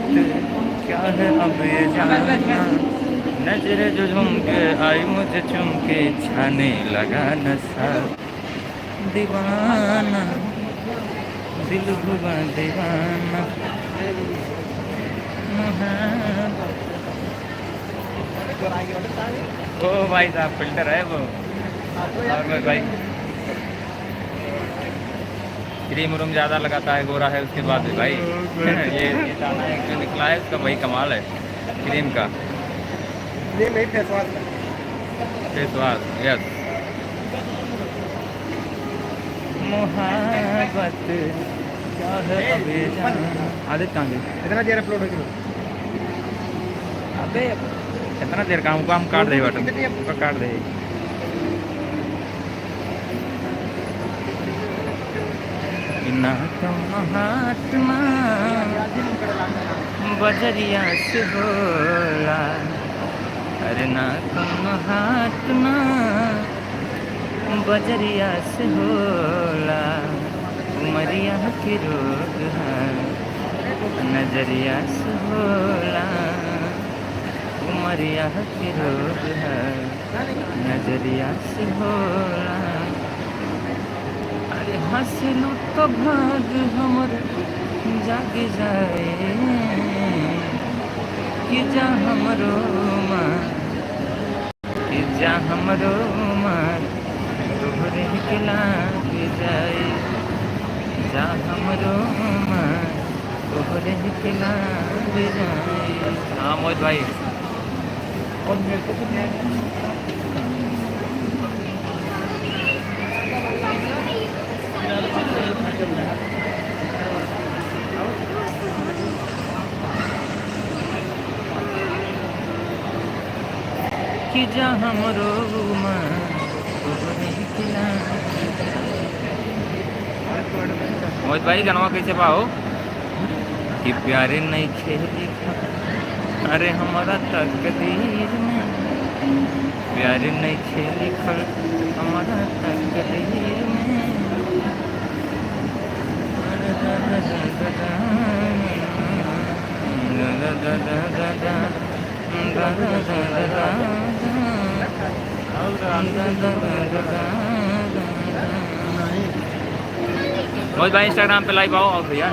क्या है अब ये जानना, नजर जो झूम के आई मुझे चूम के छाने लगा नशा। दीवाना दिल हुआ दीवाना। ओ भाई साहब फिल्टर है वो। और मैं भाई क्रीम रूम ज़्यादा लगाता है, गोरा है उसके बाद भी भाई। ये दाना एक जो निकला है उसका वही कमाल है क्रीम का। ये नहीं face wash. Face wash, yes. मोहब्बत क्या है अबे जान। आदित्य कहाँ गई? इतना देर अपलोड हो गया। अबे कितना देर काम काट दे बटन काट दे। ना तुम महात्मा बजरिया से बोला, अरे ना तुम महात्मा बजरिया से होला। उमरिया की रोग है नजरिया से होला। उमरिया की रोग है नजरिया से होला। अरे हंसलू तो भाग हमर जाग जाए, कि जा हमरो माँ, कि जा हमरो माँ तोहरे के लाग जाए। जा हमरो माँ तोहरे के लाग जाए। हाँ मोहित भाई। और मेरे को कुछ कि जा हमरो माँ तोहरे के लाग। मोहित भाई गाना कैसे पाओ कि प्यारे नहीं खेली। अरे हमारा तकदीर में प्यारे नहीं खेली खल हमारा तकदीर में। मोहित भाई इंस्टाग्राम पे लाइव आओ भैया।